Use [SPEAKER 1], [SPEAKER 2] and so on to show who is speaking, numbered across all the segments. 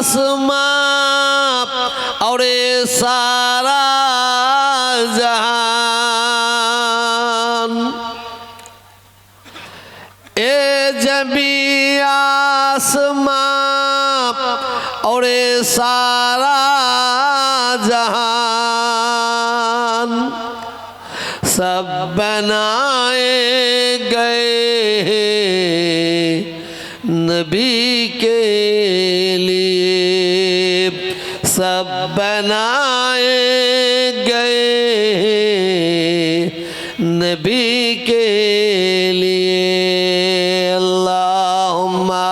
[SPEAKER 1] आसमां और सारा जहान, ए जबी आसमां और सारा जहान सब बनाए गए नबी के लिए, सब बनाए गए नबी के लिए। अल्लाहुम्मा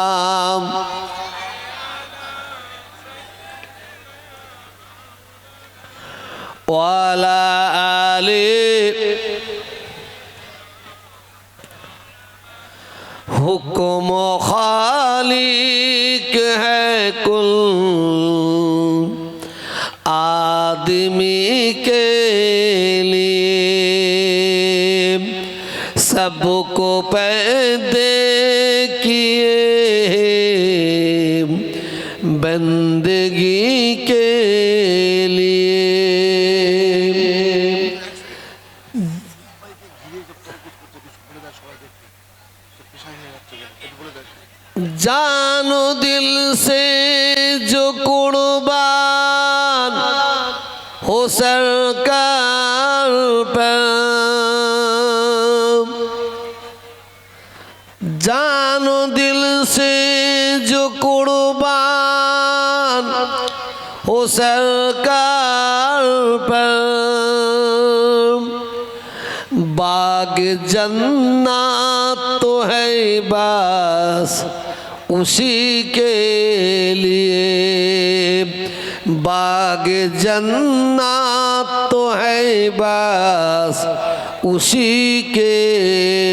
[SPEAKER 1] वाला आले हुक्म खालिक है कुल आदमी के लिए, सबको पैदा किए बंदगी के लिए। जानो दिल से जो कुर्बान हो सरकार पर, जानो दिल से जो कुर्बान हो सरकार पर, बाग जन्नत तो है बस उसी के लिए, बाग जन्नत तो है बस उसी के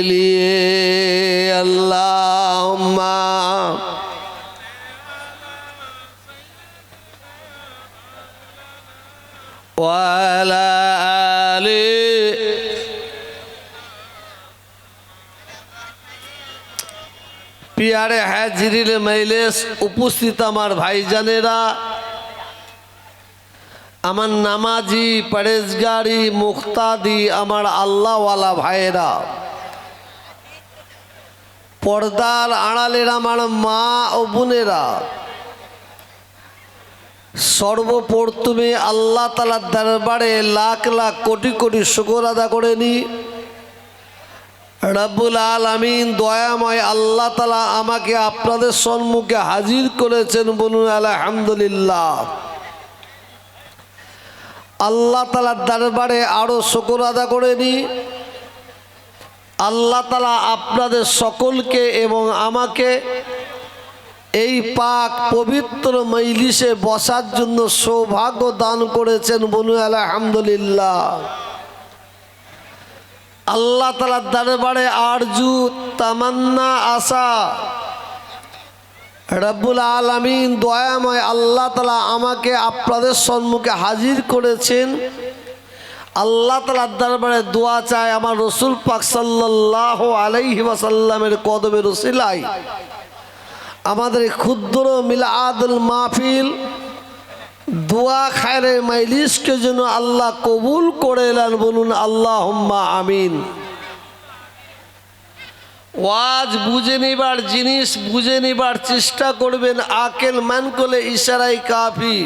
[SPEAKER 1] लिए। अल्लाहुम्मा वाला आले प्यारे हाजिरिन मजलिस उपस्थित आमार भाईजानेरा, आमार नामाजी परेजगारी मुक्तादी आमार आल्लाहवाला भाईरा, पर्दार आड़ालेर आमार मा ओ बोनेरा, सर्वप्रथमे आल्लाह ताआलार दरबारे लाख लाख कोटी कोटी शुक्र आदा करे नी। रब्बुल आलामीन दयामय आल्लाह ताआला आमाके आपनादेर सम्मुखे हाजिर करेছেন, বলুন আলহামদুলিল্লাহ। আল্লাহ তাআলার দরবারে আরো শুকর আদা করে নি। আল্লাহ তাআলা আপনাদের সকলকে এবং আমাকে এই পাক পবিত্র মজলিসে বসার জন্য সৌভাগ্য দান করেছেন, বলুন আলহামদুলিল্লাহ। আল্লাহ তাআলার দরবারে আরজু তামান্না আশা রব্বুল আলামিন দয়াময় আল্লাহ তাআলা আমাকে আপনাদের সম্মুখে হাজির করেছেন। আল্লাহ তাআলার দরবারে দোয়া চাই আমার রাসূল পাক সাল্লাল্লাহু আলাইহি ওয়াসাল্লামের কদমের উসিলায় আমাদের ক্ষুদ্র মিলাদুল মাহফিল दुआ खैर मजलिस के जন্য আল্লাহ কবুল করে নেন, বলুন আল্লাহুম্মা আমিন। ওয়াজ বুঝে নিবার জিনিস বুঝে নিবার চেষ্টা করবেন, আকেল মান করলে ইশারাই কাফি।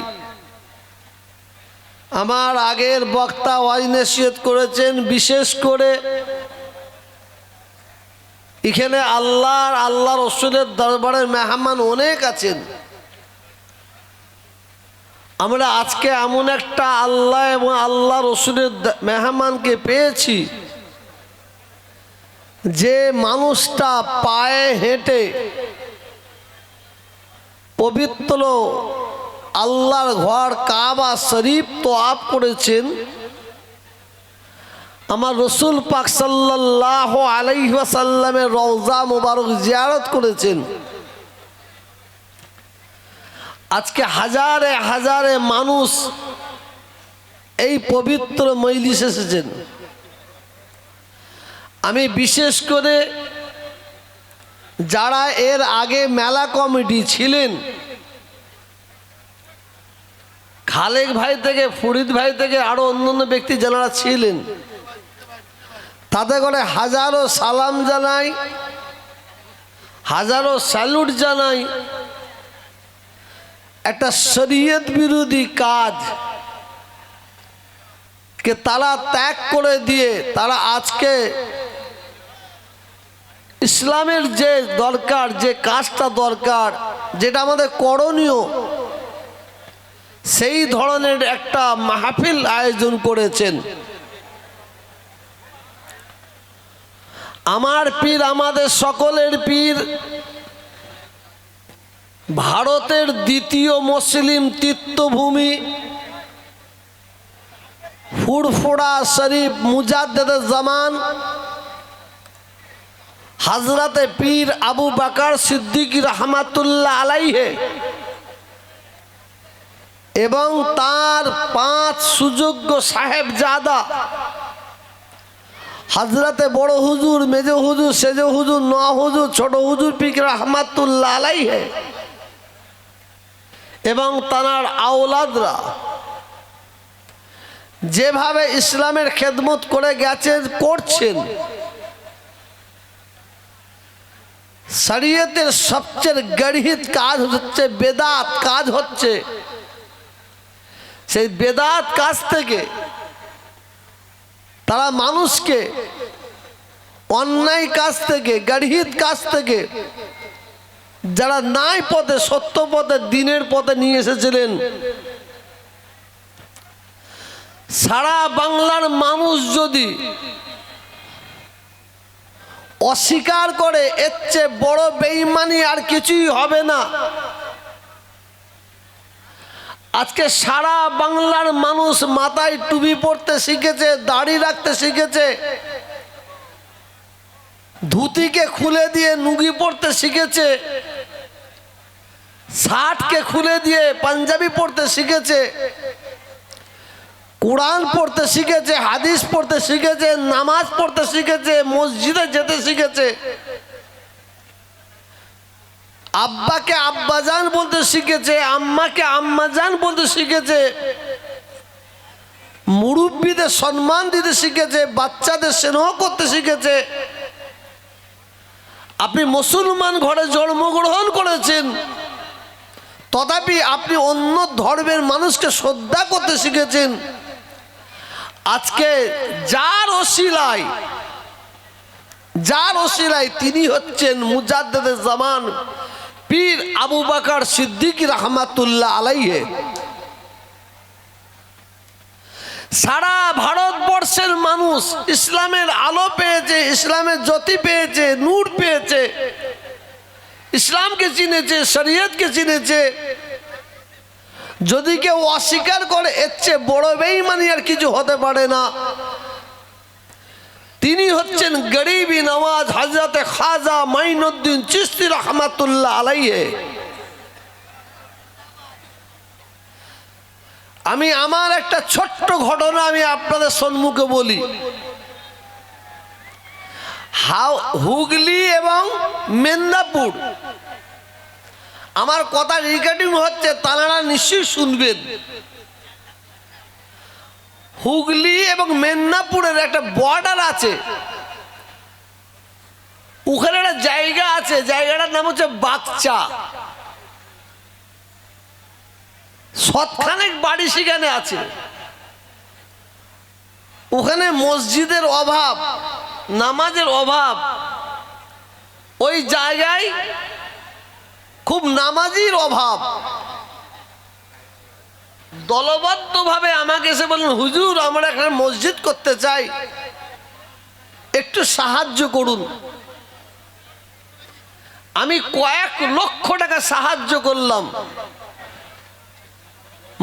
[SPEAKER 1] আমার আগের বক্তা ওয়াজ নসিহত করেছেন, বিশেষ করে এখানে আল্লাহ রাসূলের দরবারে মেহমান অনেক আছেন। আমরা আজকে এমন একটা আল্লাহ এবং আল্লাহ রাসূলের মেহমানকে পেয়েছি যে মানুষটা পায়ে হেঁটে পবিত্র আল্লাহর ঘর কাবা শরীফ তওয়াফ করেছেন। আমার রাসূল পাক সাল্লাল্লাহু আলাইহি ওয়াসাল্লামের রওজা মুবারক জিয়ারত করেছেন। আজকে হাজারে হাজারে মানুষ এই পবিত্র মজলিসে এসেছেন। আমি বিশেষ করে যারা এর আগে মেলা কমিটি ছিলেন খালেক ভাই থেকে ফরিদ ভাই থেকে আরো অন্যান্য ব্যক্তি যারা ছিলেন তাদের করে হাজারো সালাম জানাই, হাজারো স্যালুট জানাই। একটা শরীয়ত বিরোধী কাজ কে তারা ত্যাগ করে দিয়ে তারা আজকে ইসলামের যে দরকার, যে কাজটা দরকার, যেটা আমাদের করণীয়, সেই ধরনের একটা মাহফিল আয়োজন করেছেন। আমার পীর, আমাদের সকলের পীর, ভারতের দ্বিতীয় মুসলিম তীর্থভূমি ফুরফুরা শরীফ মুজাদ্দেদ জামান হযরতে পীর আবু বকর সিদ্দিক রহমাতুল্লাহ আলাইহি এবং তার 5 সুযোগ্য সাহেবজাদা হযরতে বড় হুজুর, মেজ হুজুর, সেজ হুজুর, ন হুজুর, ছোট হুজুর পীর রহমাতুল্লাহ আলাইহি এবং তার আওলাদরা যেভাবে ইসলামের খেদমত করে গেছেন, করছেন, শরীয়তের সবচেয়ে গড়িত কাজ হচ্ছে বেদাত কাজ হচ্ছে। সেই বেদাত কাজ থেকে তারা মানুষকে অন্যায় কাজ থেকে, গড়িত কাজ থেকে যারা নাই পথে, সত্য পথে, দিনের পথে নিয়ে এসেছিলেন, সারা বাংলার মানুষ যদি অস্বীকার করে, এর চেয়ে বড় বেঈমানি আর কিছুই হবে না। আজকে সারা বাংলার মানুষ মাথায় টুপি পরতে শিখেছে, দাড়ি রাখতে শিখেছে, ধুতিকে খুলে দিয়ে নুগি পরতে শিখেছে, শার্টকে খুলে দিয়ে পাঞ্জাবি পরতে শিখেছে, কোরআন পড়তে শিখেছে, হাদিস পড়তে শিখেছে, নামাজ পড়তে শিখেছে, মসজিদে যেতে শিখেছে, আব্বাকে আব্বাজান বলতে শিখেছে, আম্মাকে আম্মাজান বলতে শিখেছে, মুরব্বীদের সম্মান দিতে শিখেছে, বাচ্চাদের স্নেহ করতে শিখেছে। আপনি মুসলমান ঘরে জন্মগ্রহণ করেছেন, তথাপি আপনি অন্য ধর্মের মানুষকে শ্রদ্ধা করতে শিখেছেন। আজকে যার ওসিলায় তিনি হচ্ছেন মুজাদ্দেদে জামান পীর আবু বকর সিদ্দিক রহমাতুল্লাহ আলাইহি। সারা ভারতবর্ষের মানুষ ইসলামের আলো পেয়েছে, ইসলামের জ্যোতি পেয়েছে, নূর পেয়েছে, ইসলামকে চিনেছে, শরীয়তকে চিনেছে। যদি কেউ অস্বীকার করে, এর চেয়ে বড় বেঈমানি আর কিছু হতে পারে না। তিনি হচ্ছেন গরিবি নওয়াজ হযরতে খাজা মাইনুদ্দিন চিশতি রহমাতুল্লাহ আলাইহি। আমি আমার একটা ছোট্ট ঘটনা আমি আপনাদের সম্মুখে বলি। হুগলি এবং মেদিনীপুর, আমার কথা রেকর্ডিং হচ্ছে, তারা নিশ্চয়ই শুনবেন। হুগলি এবং মেদিনীপুরের একটা বর্ডার আছে, ওখানে একটা জায়গা আছে, জায়গাটার নাম হচ্ছে বাগচা। শতখানেক বাড়ি সেখানে আছে। ওখানে মসজিদের অভাব, নামাজের অভাব। ওই জায়গায় খুব নামাজির অভাব। দলবদ্ধভাবে আমাকে এসে বললেন, হুজুর আমরা এখানে মসজিদ করতে চাই, একটু সাহায্য করুন। আমি কয়েক লক্ষ টাকা সাহায্য করলাম।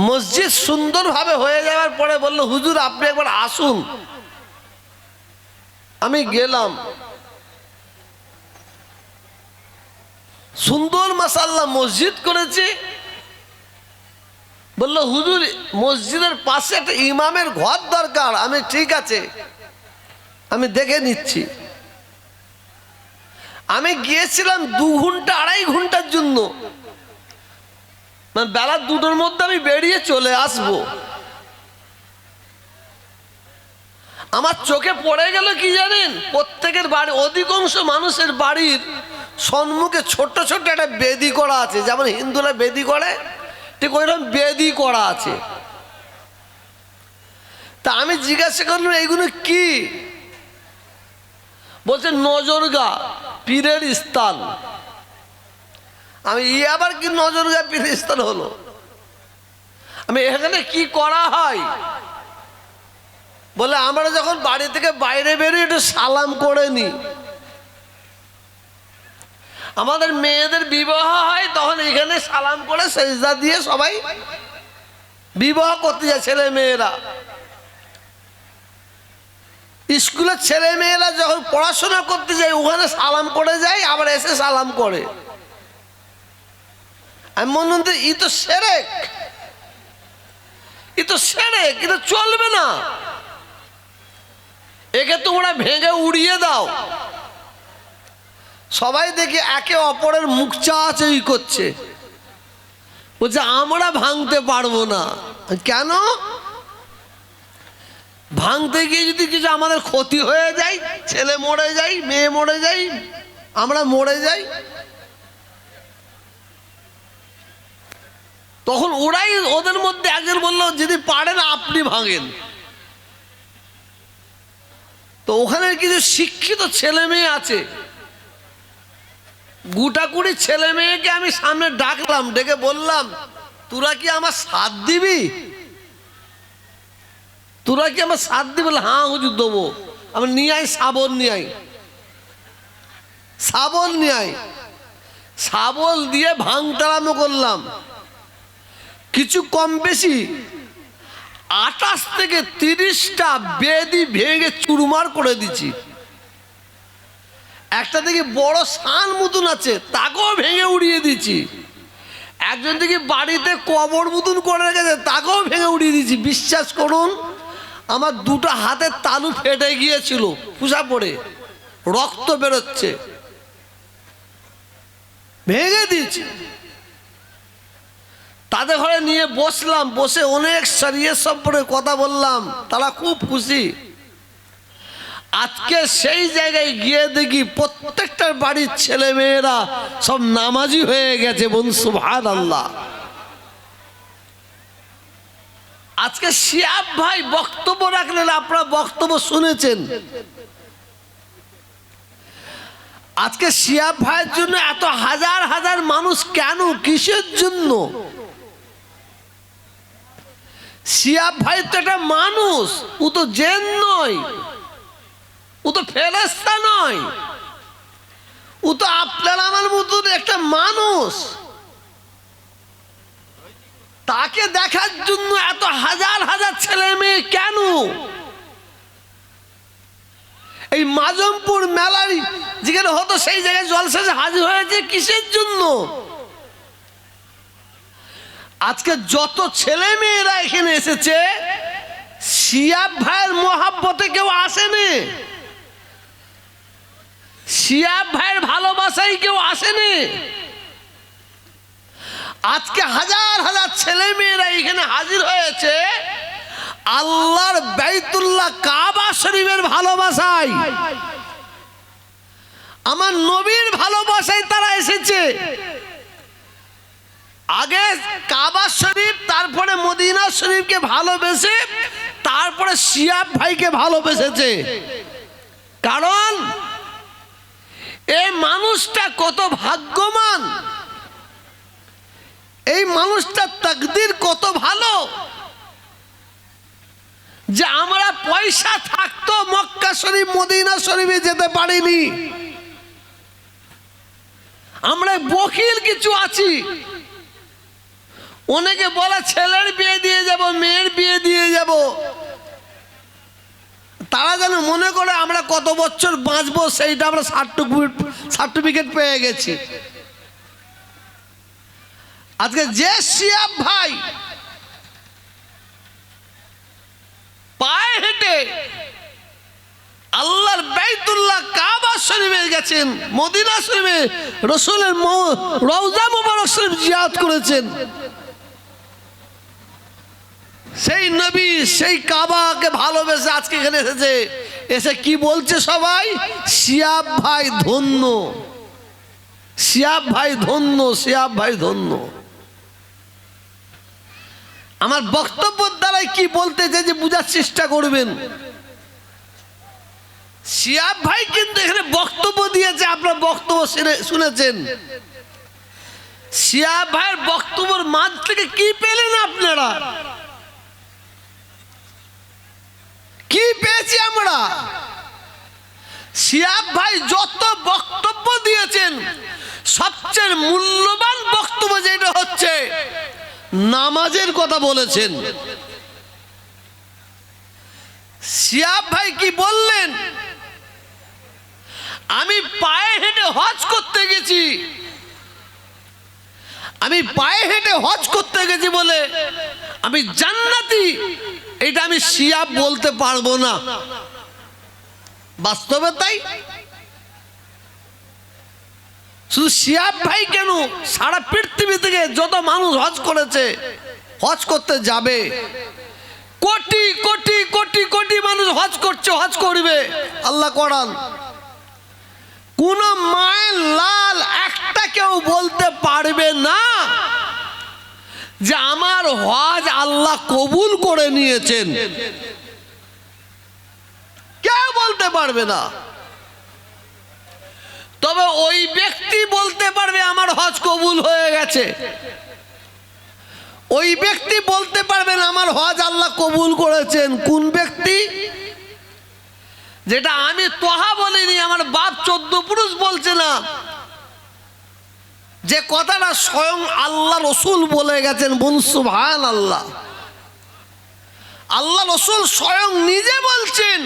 [SPEAKER 1] মসজিদ সুন্দরভাবে হয়ে যাওয়ার পরে বলল, হুজুর আপনি একবার আসুন। আমি গেলাম, সুন্দর মাশাআল্লাহ মসজিদ করেছে। বলল, হুজুর মসজিদের পাশে একটা ইমামের ঘর দরকার। আমি ঠিক আছে, আমি দেখে নিচ্ছি। আমি গিয়েছিলাম 2 ঘন্টা 2.5 ঘন্টার জন্য। মানে বেলা 2টোর মধ্যে আমি বেরিয়ে চলে আসব। আমার চোখে পড়ে গেল কি জানেন, প্রত্যেকের বাড়ি, অধিকাংশ মানুষের বাড়ির সম্মুখে ছোট্ট ছোট্ট একটা বেদি করা আছে, যেমন হিন্দুরা বেদি করে ঠিক ওইরকম বেদি করা আছে। তা আমি জিজ্ঞাসা করলাম এইগুলো কি? বলছে নজরগা পীরের স্থান। আমি আবার কি নজরগা পীরের স্থান হলো? আমি এখানে কি করা হয়? বলে আমরা যখন বাড়ি থেকে বাইরে বেরিয়ে একটু সালাম করে নি, আমাদের মেয়েদের বিবাহ হয় তখন এখানে সালাম করে সেজদা দিয়ে সবাই বিবাহ করতে যায়। ছেলে মেয়েরা স্কুলের ছেলে মেয়েরা যখন পড়াশোনা করতে যায় ওখানে সালাম করে যায়, আবার এসে সালাম করে। আমি মনে হয় ই তো শিরক, ই তো শিরক, এটা চলবে না। একে তোমরা ভেঙে উড়িয়ে দাও। সবাই দেখি একে অপরের মুখ চাচাই করছে, বলছে আমরা ভাঙতে পারবো না। কেন? ভাঙতে গিয়ে যদি কিছু আমাদের ক্ষতি হয়ে যায়, ছেলে মরে যায়, মেয়ে মরে যায়, আমরা মরে যাই, তখন ওরাই ওদের মধ্যে একজন বললো যদি পারেন আপনি ভাঙেন। তো ওখানে কিছু শিক্ষিত ছেলে মেয়ে আছে, গুটাকুড়ি ছেলে মেয়েকে আমি সামনে ডাকলাম, ডেকে বললাম তোরা কি আমার সাথ দিবি? তোরা কি আমার সাথ দিবি? বলে হ্যাঁ হুজুর দেবো। আমি নিয়ে আই শাবল, নিয়ে আই শাবল, নিয়ে আই শাবল দিয়ে ভাঙতে আরম্ভ করলাম। কিছু কম বেশি 28 থেকে 30টা বেদি ভেঙে চুরমার করে দিচ্ছি। একটা থেকে বড় সান মতন আছে তাকেও ভেঙে উড়িয়ে দিচ্ছি। একজন থেকে বাড়িতে কবর মতন করে রেখেছে তাকেও ভেঙে উড়িয়ে দিচ্ছি। বিশ্বাস করুন আমার 2টো হাতের তালু ফেটে গিয়েছিল, ফুসা পড়ে রক্ত বেরোচ্ছে, ভেঙে দিয়েছি। তাদের ঘরে নিয়ে বসলাম, বসে অনেক শরীয়ত সম্পর্কে কথা বললাম, তারা খুব খুশি। আজকে সেই জায়গায় গিয়ে দেখি প্রত্যেকটার বাড়ির ছেলে মেয়েরা সব নামাজি হয়ে গেছে। বলুন সুবহানাল্লাহ। আজকে শিয়াব ভাই বক্তব্য রাখলেন, আপনারা বক্তব্য শুনেছেন। আজকে শিয়াব ভাইয়ের জন্য এত হাজার হাজার মানুষ কেন, কিসের জন্য? শিয়াব ভাই তো একটা মানুষ, ও তো জিন নয়, ও তো ফেরেশতা নয়, ও তো আপনার আমার মতন একটা মানুষ। তাকে দেখার জন্য এত হাজার হাজার ছেলে মেয়ে কেন? এই মাজমপুর মেলার যেখানে হতো সেই জায়গায় জলসাজে হাজির হয়েছে কিসের জন্য? আজকে যত ছেলে মেয়েরা এখানে এসেছে শিয়াব ভাইয়ের মোহাব্বতে কেউ আসেনি, শিয়াব ভাইয়ের ভালোবাসায় কেউ আসেনি। আজকে হাজার হাজার ছেলে মেয়েরা এখানে হাজির হয়েছে আল্লাহর বাইতুল্লাহ কাবা শরীফের ভালোবাসায়, আমার নবীর ভালোবাসায় তারা এসেছে। আগে কাবা শরীফ, তারপরে মদিনা শরীফকে ভালোবেসে তারপরে শিয়াব ভাইকে ভালোবেসেছে। কারণ এই মানুষটা কত ভাগ্যবান, এই মানুষটার তাকদীর কত ভালো যে আমরা পয়সা থাকতো মক্কা শরীফ মদিনা শরীফে যেতে পারিনি। আমরা বকিল কিছু আছি, অনেকে বলে ছেলের বিয়ে দিয়ে যাব, মেয়ের বিয়ে দিয়ে যাব। তারা যেন মনে করে আমরা কত বছর বাঁচবো সেইটা আমরা সার্টিফিকেট পেয়ে গেছি। আজকে যে শিয়াব ভাই পায়ে হেঁটে আল্লাহর বাইতুল্লাহ কাবা শরীফে গেছেন, মদিনা শরীফে রাসূলের রওজা মুবারক শরীফ জিয়ারত করেছেন, সেই নবী সেই কাবাকে ভালোবেসে আজকে এখানে এসেছে, এসে কি বলছে সবাই? শিহাব ভাই ধন্য, শিহাব ভাই ধন্য, শিহাব ভাই ধন্য। আমার বক্তব্যের দ্বারাই কি বলতে চাই যে বুঝার চেষ্টা করবেন। শিহাব ভাই কিন্তু এখানে বক্তব্য দিয়েছে, আপনার বক্তব্য শুনেছেন। শিহাব ভাইয়ের বক্তব্যের মাঝ থেকে কি পেলেন আপনারা? কি পেয়েছি আমরা? শিহাব ভাই যত বক্তব্য দিয়েছেন সবচেয়ে মূল্যবান বক্তব্য যেটা হচ্ছে নামাজের কথা বলেছেন। শিহাব ভাই কি বললেন? আমি পায়ে হেঁটে হজ করতে গেছি, আমি পায়ে হেঁটে হজ করতে গেছি বলে আমি জান্নাতি, এটা আমি শিহাব বলতে পারবো না। বাস্তবে তাই। শুধু শিহাব ভাই কেন, সারা পৃথিবী থেকে যত মানুষ হজ করেছে, হজ করতে যাবে, কোটি কোটি কোটি কোটি মানুষ হজ করছে, হজ করবে, আল্লাহ করান। কোন মায়ের লাল একটা কেউ বলতে পারবে না যে আমার হজ আল্লাহ কবুল করে নিয়েছেন, কেউ বলতে পারবে না। তবে ওই ব্যক্তি বলতে পারবে আমার হজ কবুল হয়ে গেছে, ওই ব্যক্তি বলতে পারবেন আমার হজ আল্লাহ কবুল করেছেন। কোন ব্যক্তি? যেটা আমি তোহা বলিনি, আমার বাপ 14 পুরুষ বলছে না, যে কথাটা স্বয়ং আল্লাহ রসুল বলে গেছেন। বলুন সুবহানাল্লাহ। আল্লাহ রসুল স্বয়ং নিজে বলছেন,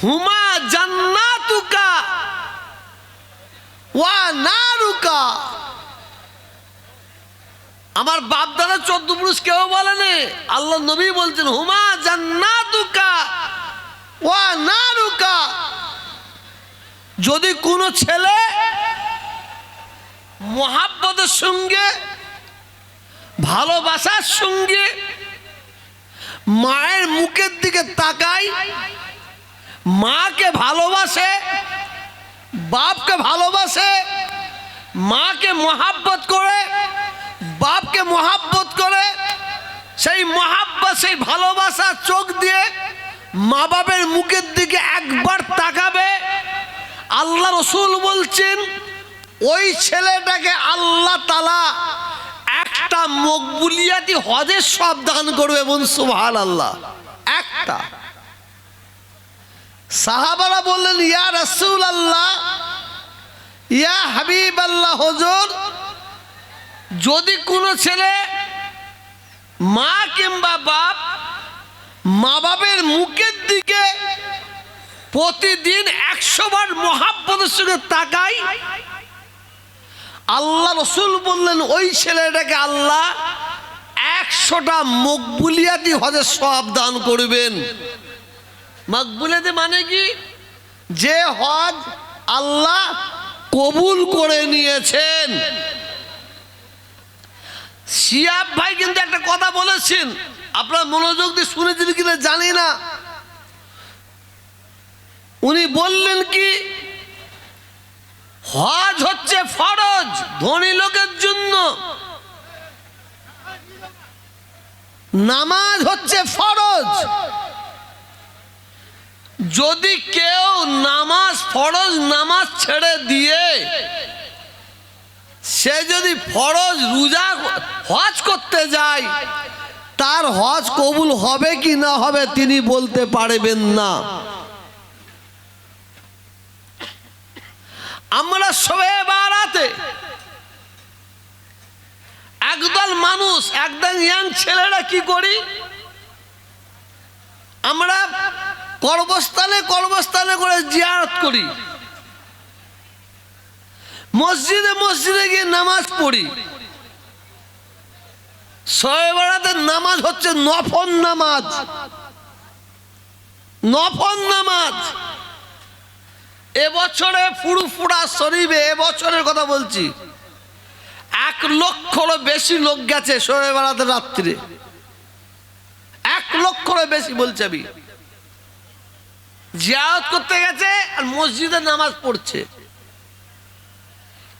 [SPEAKER 1] হুমা জান্নাতুকা ওয়া নারুকা। আমার বাপ দাদা 14 পুরুষ কেউ বলেনি, আল্লাহ নবী বলছেন হুমা জান্নাতুকা ওয়া নারুকা। যদি কোনো ছেলে মোহাব্বতের সঙ্গে, ভালোবাসার সঙ্গে মায়ের মুখের দিকে তাকায়, মাকে ভালোবাসে, বাপকে ভালোবাসে, মাকে মোহাব্বত করে, বাপকে মোহাব্বত করে, সেই মোহাব্বত সেই ভালোবাসা চোখ দিয়ে মা বাপের মুখের দিকে একবার তাকাবে, আল্লাহ রসুল বলছেন ওই ছেলেটাকে আল্লাহ তাআলা একটা মকবুলিয়াতি হজের সব দান করবে। বলুন সুবহানাল্লাহ। একটা। সাহাবারা বললেন ইয়া রাসূলুল্লাহ, ইয়া হাবিবাল্লাহ, হুজুর যদি কোনো ছেলে মা কিংবা বাপ, মা বাপের মুখের দিকে প্রতিদিন 100 বার মোহাব্বতের সঙ্গে তাকায়, আল্লাহ রসুল বললেন ওই ছেলেটাকে আল্লাহ 100টা মকবুলিয়াতি হজের সওয়াব দান করবেন। মকবুলিয়াতি মানে কি? যে হজ আল্লাহ কবুল করে নিয়েছেন। শিহাব ভাই কিন্তু একটা কথা বলেছেন, আপনারা মনোযোগ দিয়ে শুনেছেন কিনা জানি না। উনি বললেন কি, হজ হচ্ছে ফরজ ধনী লোকের জন্য, নামাজ হচ্ছে ফরজ। যদি কেউ নামাজ, ফরজ নামাজ ছেড়ে দিয়ে সে যদি ফরজ রোজা হজ করতে যায়, তার হজ কবুল হবে কি না হবে তিনি বলতে পারবেন না। আমরা সবে বারাতে একদল মানুষ, একদল ইয়াং ছেলেরা কি করি, আমরা কর্মস্থানে কর্মস্থানে করে জিয়ারত করি, মসজিদে মসজিদে গিয়ে নামাজ পড়ি। সবে বারাতের নামাজ হচ্ছে নফল নামাজ, নফল নামাজ। এবছরে ফুরফুরা শরীফে, এবছরের কথা বলছি, 1 লক্ষেরও বেশি লোক গেছে শবে বারাতের রাত্রে। লক্ষেরও বেশি বলছে আমি জিয়ারত করতে গেছে আর মসজিদে নামাজ পড়ছে।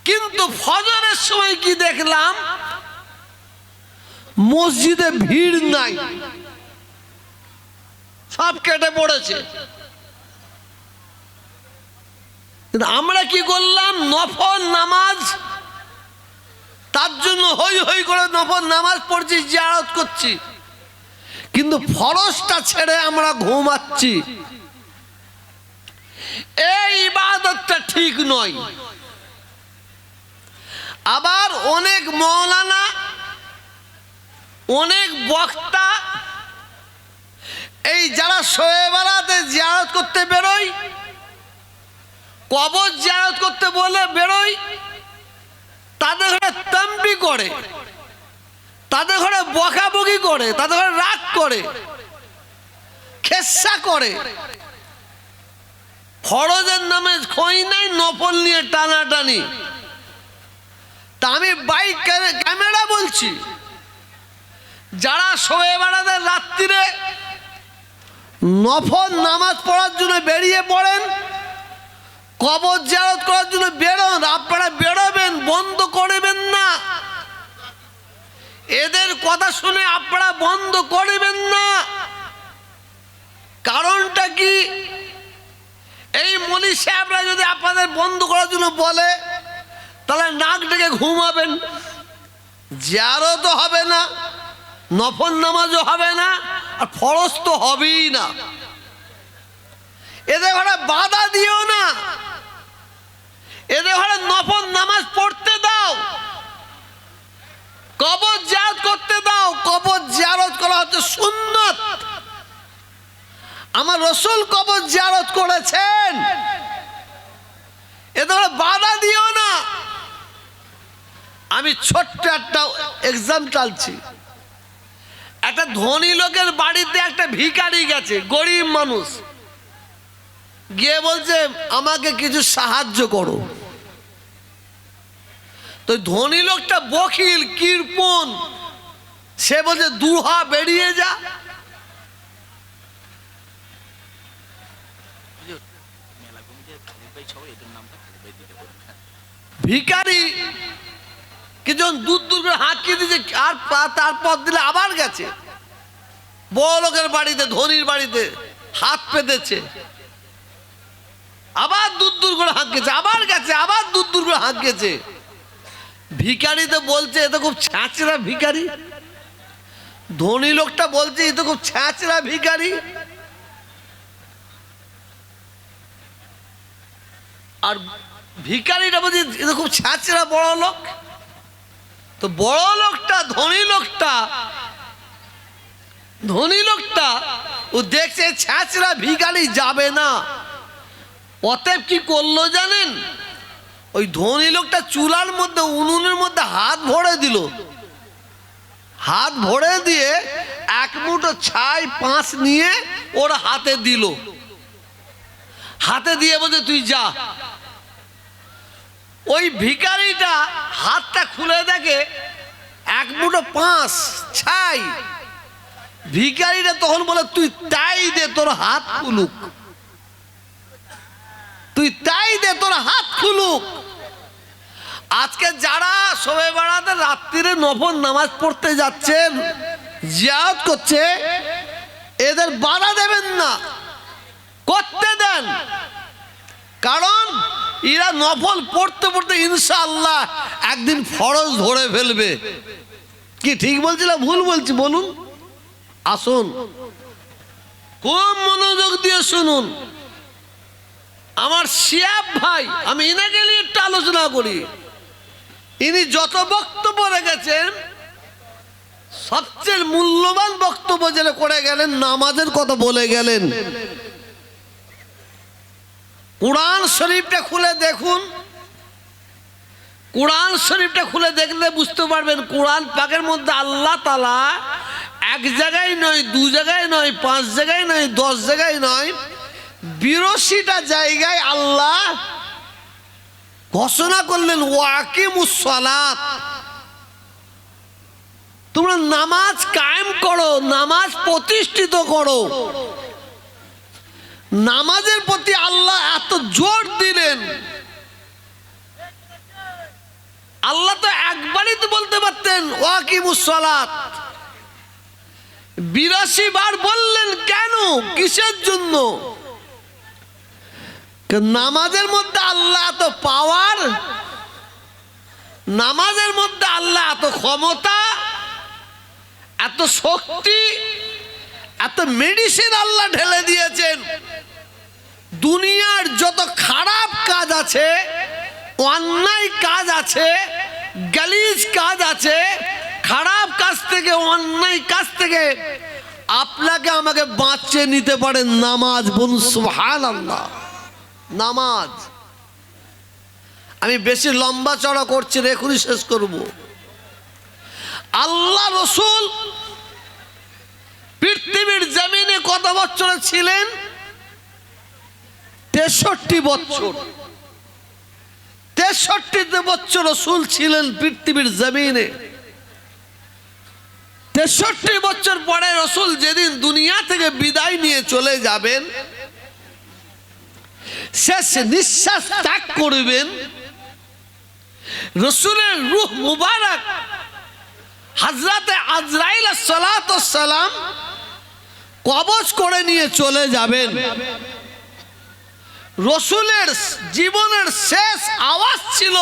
[SPEAKER 1] কিন্তু ফজরের সময় কি দেখলাম, মসজিদে ভিড় নাই, সব কেটে পড়েছে। কিন্তু আমরা কি করলাম, নফল নামাজ, তার জন্য হই হই করে নফল নামাজ পড়ছি, জিয়ারত করছি, কিন্তু ফরজটা ছেড়ে আমরা ঘুমাচ্ছি। এই ইবাদতটা ঠিক নয়। আবার অনেক মাওলানা, অনেক বক্তা এই যারা শোয়ে বেড়াতে জিয়ারত করতে বেরোয়, কবর জিয়ারত করতে বলে বেরোয়, তাদের ঘরে তাম্বি করে, তাদের ঘরে বকাবকি করে, তাদের ঘরে রাগ করে, খেসা করে। ফরজের নামে খই নাই, নফল নিয়ে টানাটানি। তা আমি বাইক ক্যামেরা বলছি, যারা শোয়ে বেড়াতে রাত্রিরে নফল নামাজ পড়ার জন্য বেরিয়ে পড়েন, কবর জিয়ারত করার জন্য বেরোন, আপনারা বেরোবেন, বন্ধ করবেন না। এদের কথা শুনে আপনারা বন্ধ করবেন না। কারণটা কি, এই মনি সাহেবরা যদি আপনাদের বন্ধ করার জন্য বলে, তাহলে নাক ডেকে ঘুমাবেন, জিয়ারতও হবে না, নফল নামাজও হবে না, আর ফরজ তো হবেই না। এদের ঘরে বাধা দিও না, এদের ঘরে নফল নামাজ পড়তে দাও, কবর জিয়ারত করতে দাও। কবর জিয়ারত করা হচ্ছে সুন্নাত। আমার রাসূল কবর জিয়ারত করেছেন, এদের ঘরে বাধা দিও না। আমি ছোট্ট একটা এক্সাম্পল চালছি। একটা ধনী লোকের বাড়িতে একটা ভিখারি গেছে, গরিব মানুষ, গিয়ে বলছে আমাকে কিছু সাহায্য করো। তো ধনী লোকটা বকিল, কৃপণ, সে বলছে দুহা বেরিয়ে যা। ভিখারি কিছু দূর দূর করে হাঁকিয়ে দিয়েছে, আর তারপর দিলে আবার গেছে বড় লোকের বাড়িতে, ধনীর বাড়িতে হাত পেতেছে, আবার দূর দূর করে হাঁকিয়েছে, আবার গেছে, আবার দূর দূর করে হাঁকিয়েছে। ভিখারি তো বলছে এ তো খুব ছ্যাঁচড়া ভিখারি, ধনী লোকটা বলছে এ তো খুব ছ্যাঁচড়া ভিখারি। আর ভিখারিটা বলছে এ তো খুব ছ্যাঁচড়া বড় লোক। তো বড় লোকটা, ধনী লোকটা ও দেখছে ছ্যাঁচড়া ভিখারি যাবে না, অতএব কি করলো জানেন, ওই ধনী লোকটা চুলার মধ্যে, উনুনের মধ্যে হাত ভরে দিল। হাত ভরে দিয়ে এক মুঠো ছাই পাঁচ নিয়ে ওর হাতে দিল, হাতে দিয়ে বলছে তুই যা। ওই ভিখারিটা হাতটা খুলে দেখে এক মুঠো পাঁচ ছাই। ভিখারিটা তখন বলে তুই তাই দে, তোর হাত খুলুক, তুই তাই দে, তোর হাত খুলুক। আজকে যারা শোয়ে বেড়াতে রাত্রিরে নফল নামাজ পড়তে যাচ্ছেন, জিয়ারত করছে, এদের বাধা দেবেন না, করতে দেন। কারণ এরা নফল পড়তে পড়তে ইনশাআল্লাহ একদিন ফরজ ধরে ফেলবে। কি ঠিক বলছি না ভুল বলছি বলুন? আসুন খুব মনোযোগ দিয়ে শুনুন। আমার শিয়াব ভাই, আমি ইনাকে নিয়ে একটু আলোচনা করি। ইনি যত বক্তব্য রেখেছেন, সবচেয়ে মূল্যবান বক্তব্য যেটা করে গেলেন, নামাজের কথা বলে গেলেন। কুরআন শরীফটা খুলে দেখুন, কুরআন শরীফটা খুলে দেখলে বুঝতে পারবেন, কুরআন পাকের মধ্যে আল্লাহ তাআলা এক জায়গায় নয়, দু জায়গায় নয়, পাঁচ জায়গায় নয়, 10 জায়গায় নয়, 82টা জায়গায় আল্লাহ ঘোষণা করলেন ওয়াকিমুস সালাত। তোমরা নামাজ কায়েম করো, নামাজ প্রতিষ্ঠিত করো। নামাজের প্রতি আল্লাহ এত জোর দিলেন, আল্লাহ তো একবারই তো বলতে পারতেন ওয়াকিমুস সালাত, 82 বার বললেন। কেন, কিসের জন্য? নামাজের মধ্যে আল্লাহ এত পাওয়ার, নামাজের মধ্যে আল্লাহ এত ক্ষমতা, এত শক্তি, এত মেডিসিন আল্লাহ ঢেলে দিয়েছেন। দুনিয়ার যত খারাপ কাজ আছে, অন্যায় কাজ আছে, গালিজ কাজ আছে, খারাপ কাজ থেকে, অন্যায় কাজ থেকে আপনাকে আমাকে বাঁচিয়ে নিতে পারে নামাজ। বলুন সুবহানাল্লাহ। নামাজ। আমি বেশি লম্বা চড়া করছি না, এখনই শেষ করব। আল্লাহ রসুল পৃথিবীর জমিনে কত বছর ছিলেন? 63 বছর। 63 বছর রসুল ছিলেন পৃথিবীর জমিনে। 63 বছর পরে রসুল যেদিন দুনিয়া থেকে বিদায় নিয়ে চলে যাবেন, শেষ নিঃশ্বাস ত্যাগ করবেন, রসুলের রূহ মুবারক হযরতে আজরাইল আলাইহিস সালাম কবজ করে নিয়ে চলে যাবেন। রসুলের জীবনের শেষ আওয়াজ ছিল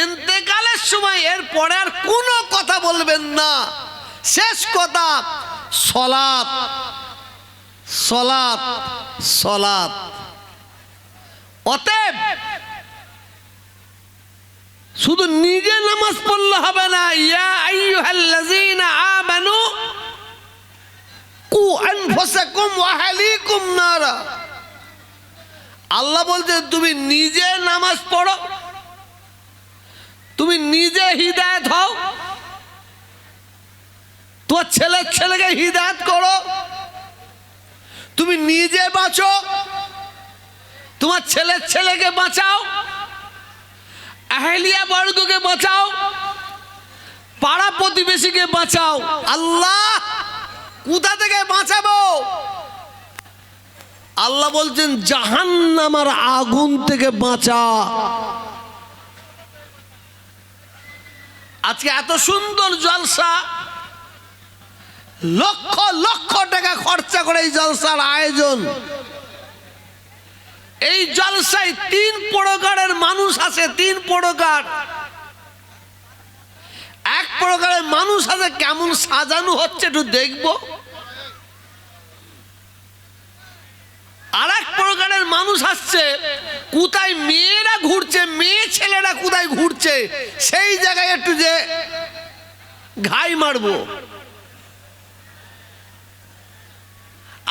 [SPEAKER 1] ইন্তেকালের সময়, এর পরে আর কোনো কথা বলবেন না। শেষ কথা সলাত, সলাত, সলাত। অতএব শুধু নিজে নামাজ পড়লে হবে না। ইয়া আইয়ুহাল্লাযীনা আমানু কু আনফুসাকুম ওয়া আহলিকুম নারা। আল্লাহ বলছেন তুমি নিজে নামাজ পড়ো, তুমি নিজে হিদায়াত হও, তোমার ছেলেকে হিদায়াত করো, তুমি নিজে বাঁচো, তোমার ছেলেকে বাঁচাও, আহলিয়া বর্গকে বাঁচাও, পাড়া প্রতিবেশীকে বাঁচাও। আল্লাহ কোথা থেকে বাঁচাবো? আল্লাহ বলছেন জাহান্নামের আগুন থেকে বাঁচা। আজকে এত সুন্দর জলসা, লক্ষ লক্ষ টাকা খরচা করে এই জলসার আয়োজন। এই জলসায় 3 প্রকারের মানুষ আছে, 3 প্রকার। এক প্রকারের মানুষ আছে, কেমন সাজানো হচ্ছে একটু দেখবো। আর এক প্রকারের মানুষ আসছে, কোথায় মেয়েরা ঘুরছে, মেয়ে ছেলেরা কোথায় ঘুরছে, সেই জায়গায় একটু যে ঘাই মারবো।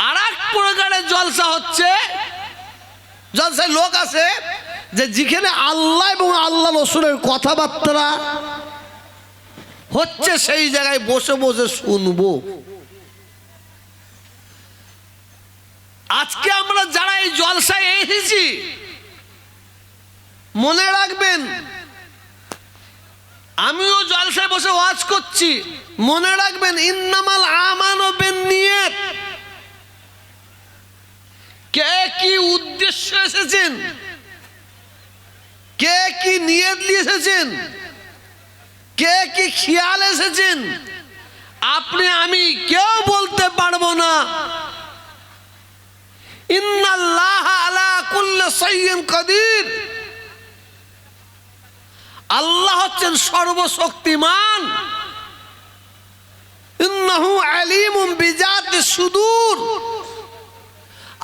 [SPEAKER 1] আর এক প্রকারের জলসা হচ্ছে, জলসায় লোক আছে যে যেখানে আল্লাহ এবং আল্লাহ রসুলের কথাবার্তা হচ্ছে, সেই জায়গায় বসে বসে শুনবো। আজকে আমরা যারা এই জলসায় এসেছি, মনে রাখবেন আমিও জলসায় বসে ওয়াজ করছি, মনে রাখবেন ইন্নামাল আমানু বিন্নিয়াত। কে কি উদ্দেশ্য এসেছেন, কে কি নিয়ত নিয়ে এসেছেন, কে কি খেয়াল এসেছেন, আপনি আমি কেউ বলতে পারবো না। ইন্নাল্লাহা আলা কুল্লি শাইইন কাদির। আল্লাহ হচ্ছেন সর্বশক্তিমান। ইন্নাহু আলিমুম বিজাতিস সুদূর।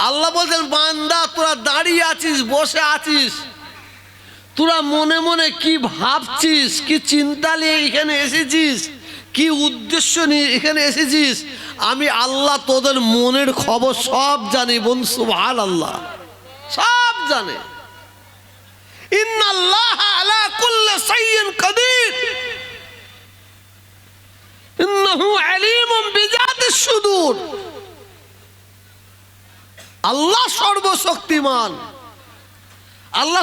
[SPEAKER 1] আল্লাহ বলছেন বান্দা তোরা দাঁড়িয়ে আছিস, বসে আছিস, তোরা মনে মনে কি ভাবছিস, কি চিন্তা নিয়ে এখানে এসেছিস, কি উদ্দেশ্য নিয়ে এখানে এসেছিস, আমি আল্লাহ তোদের মনের খবর সব জানি। বোন সুবহানাল্লাহ, সব জানে। ইন্নাল্লাহা আলা কুল্লি শাইইন কাদির। ইন্নাহু আলিমুম বিজাতিস সুদূর। আল্লাহ সর্বশক্তিমান, আল্লাহ